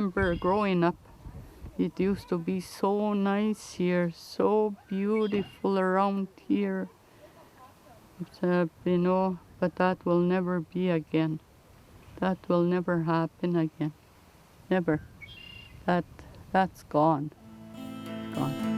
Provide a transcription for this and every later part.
remember growing up, it used to be so nice here, so beautiful around here. But that will never be again. That will never happen again. Never. That's gone. Gone.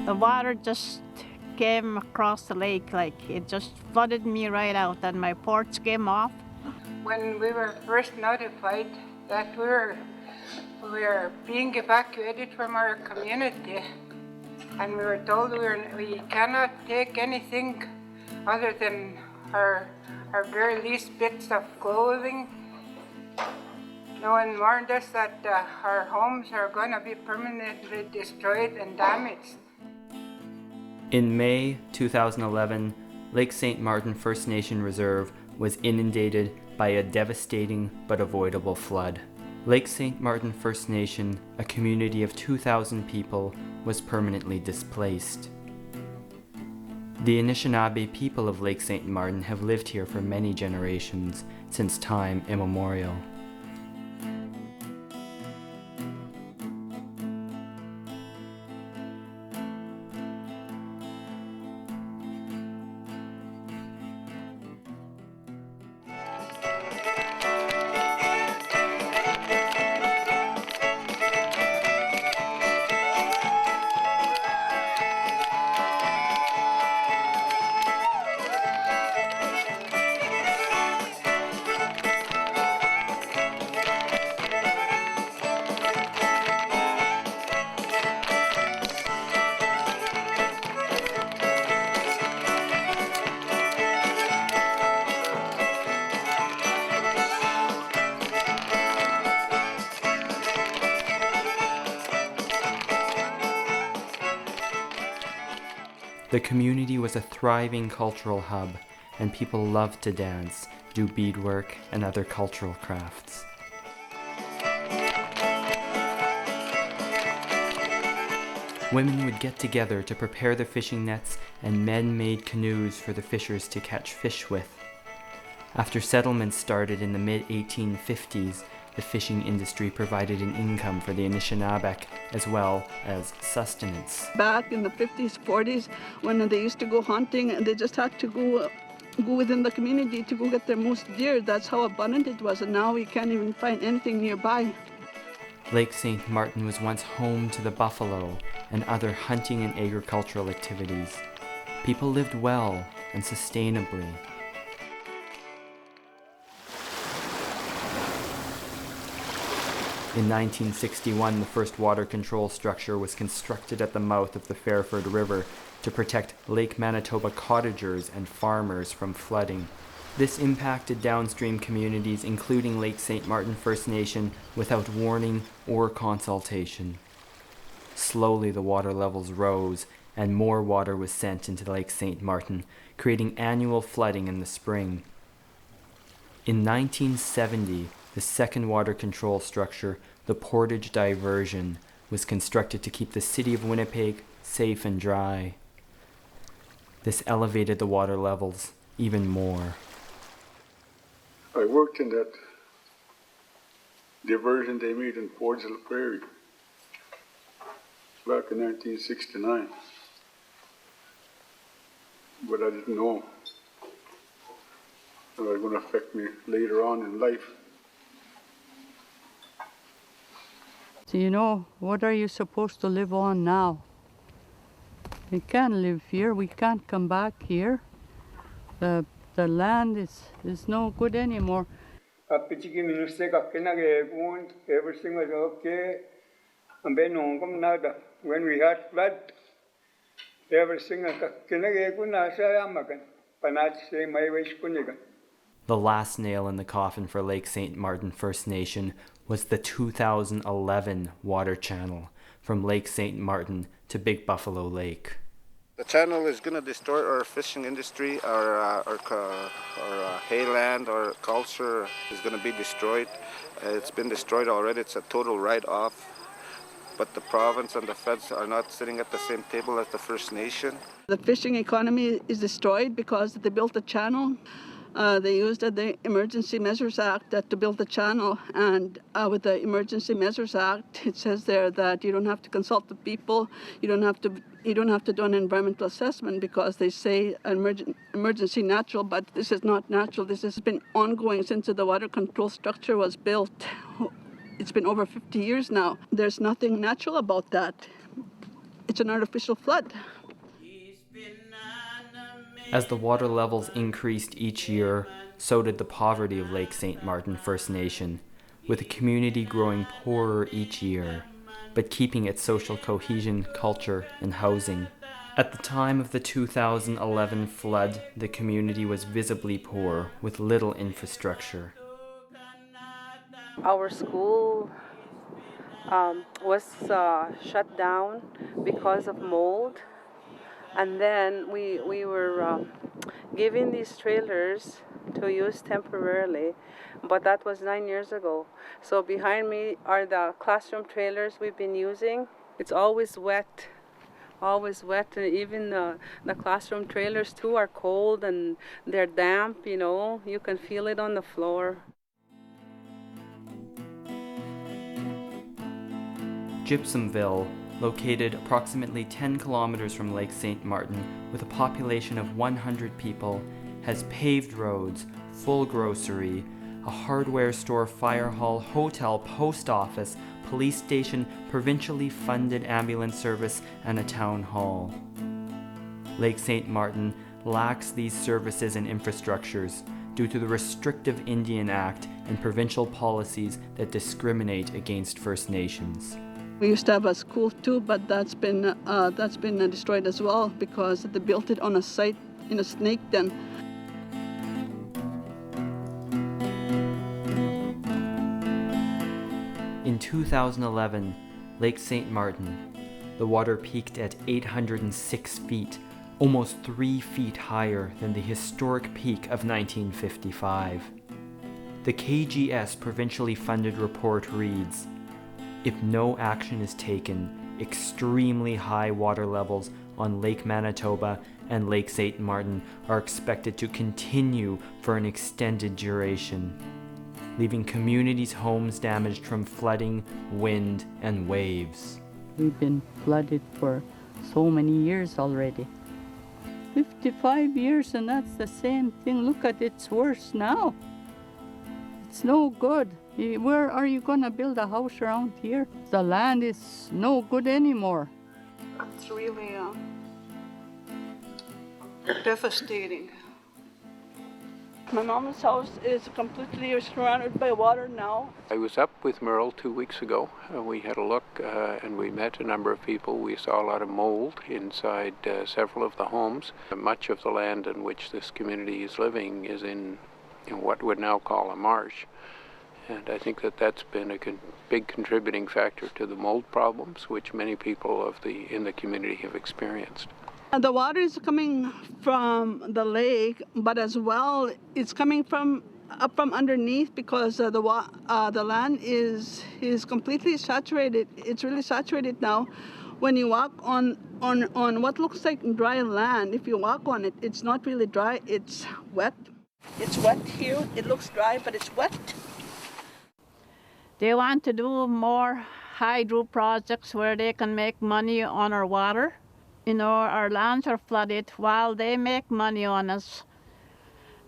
The water just came across the lake, like it just flooded me right out, and my porch came off. When we were first notified that we were being evacuated from our community, and we were told we cannot take anything other than our very least bits of clothing. No one warned us that our homes are going to be permanently destroyed and damaged. In May 2011, Lake St. Martin First Nation Reserve was inundated by a devastating but avoidable flood. Lake St. Martin First Nation, a community of 2,000 people, was permanently displaced. The Anishinaabe people of Lake St. Martin have lived here for many generations, since time immemorial. The community was a thriving cultural hub, and people loved to dance, do beadwork, and other cultural crafts. Women would get together to prepare the fishing nets, and men made canoes for the fishers to catch fish with. After settlements started in the mid-1850s, the fishing industry provided an income for the Anishinaabe as well as sustenance. Back in the 50s, 40s, when they used to go hunting, and they just had to go within the community to go get their moose deer. That's how abundant it was, and now we can't even find anything nearby. Lake St. Martin was once home to the buffalo and other hunting and agricultural activities. People lived well and sustainably. In 1961, the first water control structure was constructed at the mouth of the Fairford River to protect Lake Manitoba cottagers and farmers from flooding. This impacted downstream communities, including Lake St. Martin First Nation, without warning or consultation. Slowly, the water levels rose, and more water was sent into Lake St. Martin, creating annual flooding in the spring. In 1970, the second water control structure, the Portage Diversion, was constructed to keep the city of Winnipeg safe and dry. This elevated the water levels even more. I worked in that diversion they made in Portage La Prairie back in 1969, but I didn't know that it was going to affect me later on in life. So, what are you supposed to live on now? We can't live here. We can't come back here. The land is no good anymore. Everything was okay. And then when we had flood, everything The last nail in the coffin for Lake St. Martin First Nation was the 2011 water channel from Lake St. Martin to Big Buffalo Lake. The channel is going to destroy our fishing industry, our hayland, our culture is going to be destroyed. It's been destroyed already. It's a total write-off. But the province and the feds are not sitting at the same table as the First Nation. The fishing economy is destroyed because they built a channel. They used the Emergency Measures Act to build the channel, and with the Emergency Measures Act, it says there that you don't have to consult the people, you don't have to do an environmental assessment because they say emergency natural, but this is not natural. This has been ongoing since the water control structure was built. It's been over 50 years now. There's nothing natural about that. It's an artificial flood. As the water levels increased each year, so did the poverty of Lake St. Martin First Nation, with the community growing poorer each year, but keeping its social cohesion, culture, and housing. At the time of the 2011 flood, the community was visibly poor, with little infrastructure. Our school was shut down because of mold. And then we were given these trailers to use temporarily, but that was 9 years ago. So behind me are the classroom trailers we've been using. It's always wet, and even the classroom trailers too are cold and they're damp, you know. You can feel it on the floor. Gypsumville, located approximately 10 kilometers from Lake St. Martin with a population of 100 people, has paved roads, full grocery, a hardware store, fire hall, hotel, post office, police station, provincially funded ambulance service, and a town hall. Lake St. Martin lacks these services and infrastructures due to the restrictive Indian Act and provincial policies that discriminate against First Nations. We used to have a school too, but that's been destroyed as well because they built it on a site in a snake den. In 2011, Lake St. Martin, the water peaked at 806 feet, almost 3 feet higher than the historic peak of 1955. The KGS provincially funded report reads, if no action is taken, extremely high water levels on Lake Manitoba and Lake St. Martin are expected to continue for an extended duration, leaving communities' homes damaged from flooding, wind, and waves. We've been flooded for so many years already. 55 years, and that's the same thing. Look at it, it's worse now. It's no good. Where are you going to build a house around here? The land is no good anymore. It's really devastating. My mom's house is completely surrounded by water now. I was up with Myrle 2 weeks ago. We had a look and we met a number of people. We saw a lot of mold inside several of the homes. Much of the land in which this community is living is in what we'd now call a marsh. And I think that that's been a big contributing factor to the mold problems, which many people in the community have experienced. The water is coming from the lake, but as well, it's coming from up from underneath because the land is completely saturated. It's really saturated now. When you walk on what looks like dry land, if you walk on it, it's not really dry. It's wet. It's wet here. It looks dry, but it's wet. They want to do more hydro projects where they can make money on our water. You know, our lands are flooded while they make money on us.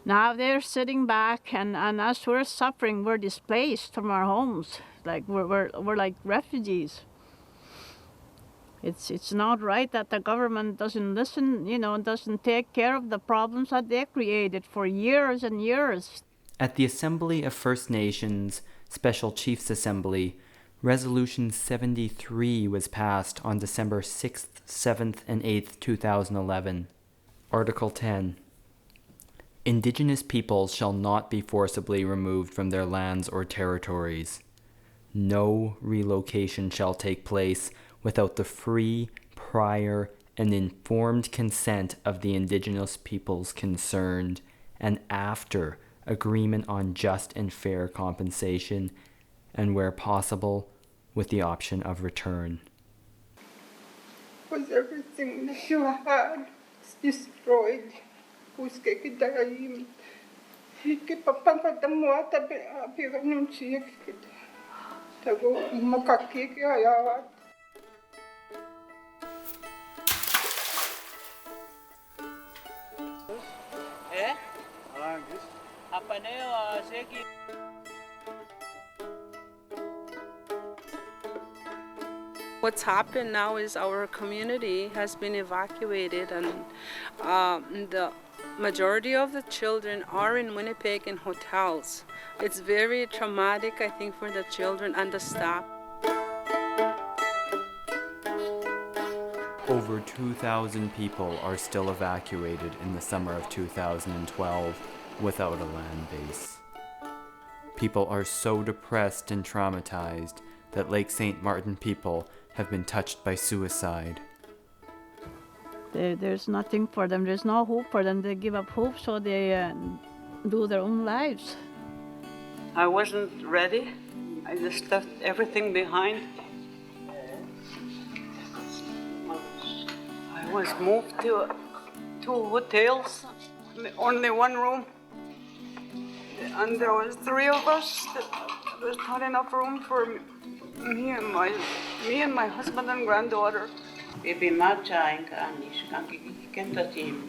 Now they're sitting back, and as we're suffering, we're displaced from our homes. Like we're like refugees. It's not right that the government doesn't listen, you know, doesn't take care of the problems that they created for years and years. At the Assembly of First Nations Special Chiefs Assembly, Resolution 73 was passed on December 6th, 7th, and 8th, 2011. Article 10. Indigenous peoples shall not be forcibly removed from their lands or territories. No relocation shall take place without the free, prior, and informed consent of the Indigenous peoples concerned, and after agreement on just and fair compensation, and where possible, with the option of return. Was everything that you had destroyed? Busqué que daí que papá patamo ata pega não tinha que tago makaki que ayawa. Apa neo seki. What's happened now is our community has been evacuated, and the majority of the children are in Winnipeg in hotels. It's very traumatic, I think, for the children and the staff. Over 2,000 people are still evacuated in the summer of 2012 without a land base. People are so depressed and traumatized that Lake St. Martin people have been touched by suicide. There's nothing for them. There's no hope for them. They give up hope, so they do their own lives. I wasn't ready. I just left everything behind. I was moved to hotels, only one room. And there was 3 of us. There was not enough room for me and my husband and granddaughter. Baby macha in kanish kanki kentatim.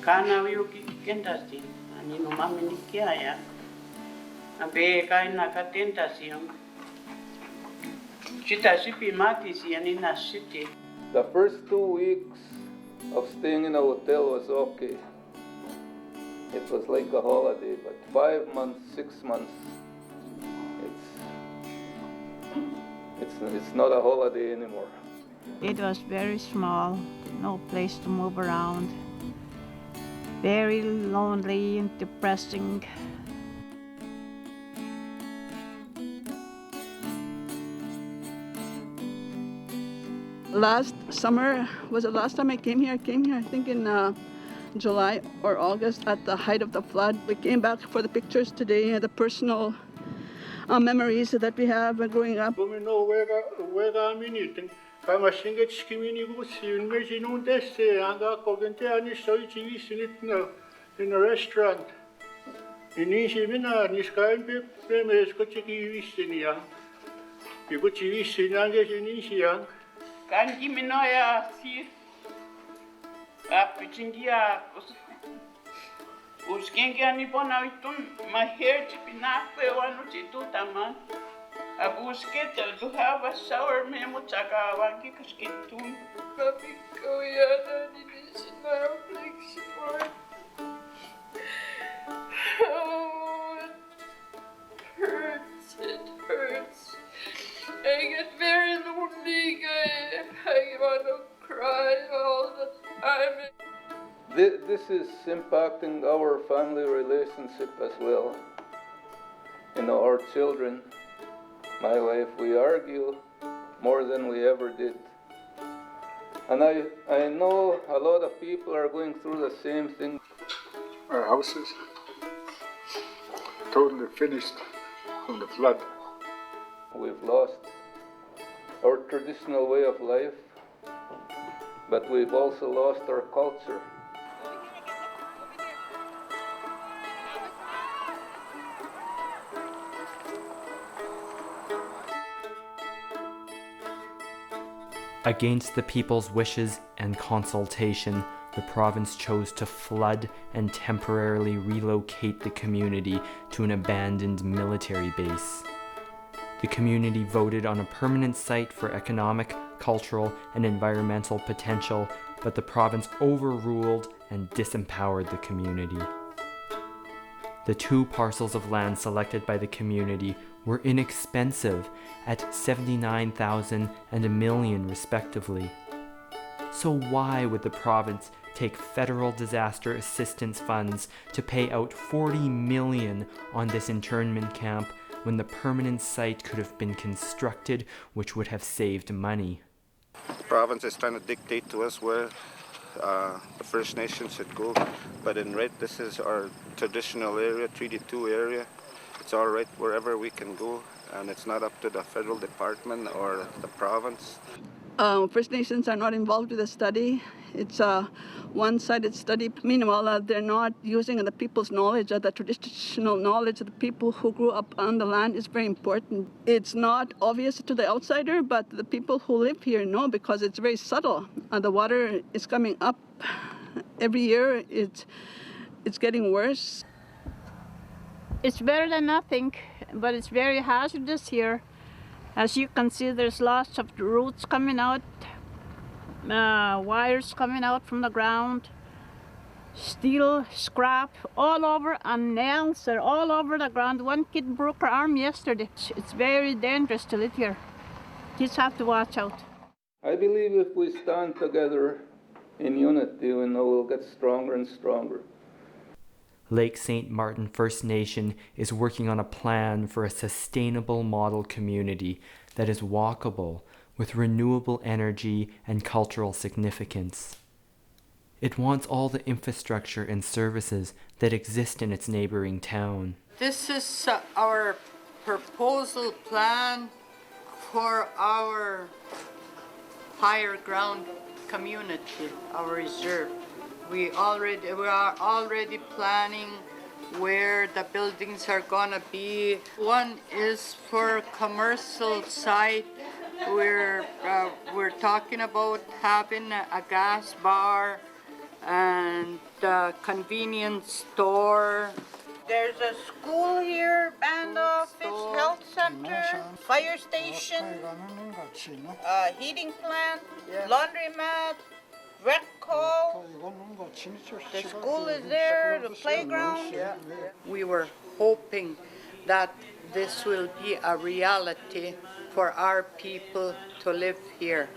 Kana yuki kentatim. Ani no mami nikia. Abe kaina katentasim. Chita sipi mati si ani na city. The first 2 weeks of staying in a hotel was okay. It was like a holiday, but 5 months, 6 months, it's not a holiday anymore. It was very small, no place to move around. Very lonely and depressing. Last summer was the last time I came here. I came here, I think, in July or August at the height of the flood. We came back for the pictures today, the personal memories that we have growing up. In a restaurant. Kanji minoya si apichingia uskengia ni bona itun maher chipina pe wanu chitu taman abuskete to have a sour memo chaka wanki kaskitun papiko yana ni disina flexible it hurts. I get very lonely. I want to cry all the time. This is impacting our family relationship as well. You know, our children, my wife, we argue more than we ever did. And I know a lot of people are going through the same thing. Our houses totally finished from the flood. We've lost our traditional way of life, but we've also lost our culture. Against the people's wishes and consultation, the province chose to flood and temporarily relocate the community to an abandoned military base. The community voted on a permanent site for economic, cultural, and environmental potential, but the province overruled and disempowered the community. The 2 parcels of land selected by the community were inexpensive at $79,000 and $1 million respectively. So why would the province take federal disaster assistance funds to pay out $40 million on this internment camp when the permanent site could have been constructed, which would have saved money? The province is trying to dictate to us where the First Nations should go, but this is our traditional area, Treaty 2 area. It's all right wherever we can go, and it's not up to the federal department or the province. First Nations are not involved with the study. It's a one-sided study. Meanwhile, they're not using the people's knowledge, the traditional knowledge of the people who grew up on the land is very important. It's not obvious to the outsider, but the people who live here know because it's very subtle. The water is coming up every year. It's getting worse. It's better than nothing, but it's very hazardous here. As you can see, there's lots of roots coming out, wires coming out from the ground, steel, scrap, all over, and nails are all over the ground. One kid broke her arm yesterday. It's very dangerous to live here. Kids have to watch out. I believe if we stand together in unity, we know we'll get stronger and stronger. Lake St. Martin First Nation is working on a plan for a sustainable model community that is walkable with renewable energy and cultural significance. It wants all the infrastructure and services that exist in its neighboring town. This is our proposal plan for our higher ground community, our reserve. We are already planning where the buildings are gonna be. One is for commercial site. We're talking about having a gas bar and a convenience store. There's a school here, band office, health center, fire station, heating plant, laundromat, rec hall. The school is there, the playground. We were hoping that this will be a reality for our people to live here.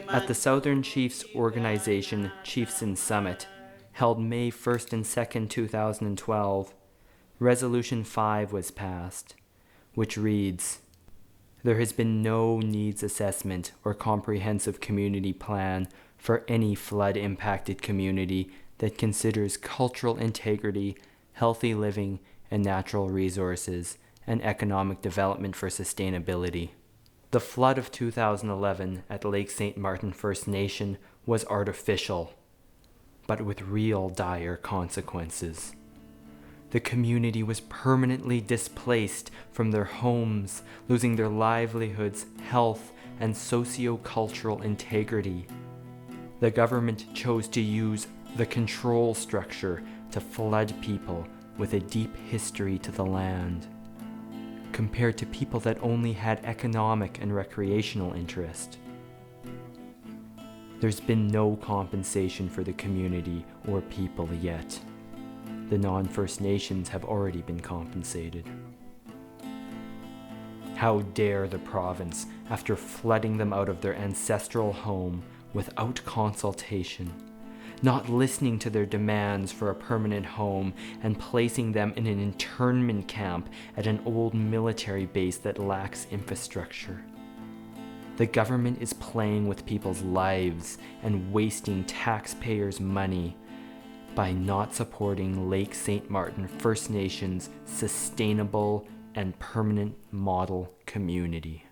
At the Southern Chiefs Organization Chiefs Summit, held May 1st and 2nd, 2012, Resolution 5 was passed, which reads, "There has been no needs assessment or comprehensive community plan for any flood-impacted community that considers cultural integrity, healthy living, and natural resources, and economic development for sustainability." The flood of 2011 at Lake St. Martin First Nation was artificial, but with real dire consequences. The community was permanently displaced from their homes, losing their livelihoods, health, and socio-cultural integrity. The government chose to use the control structure to flood people with a deep history to the land, compared to people that only had economic and recreational interest. There's been no compensation for the community or people yet. The non-First Nations have already been compensated. How dare the province, after flooding them out of their ancestral home without consultation, not listening to their demands for a permanent home and placing them in an internment camp at an old military base that lacks infrastructure. The government is playing with people's lives and wasting taxpayers' money by not supporting Lake St. Martin First Nations' sustainable and permanent model community.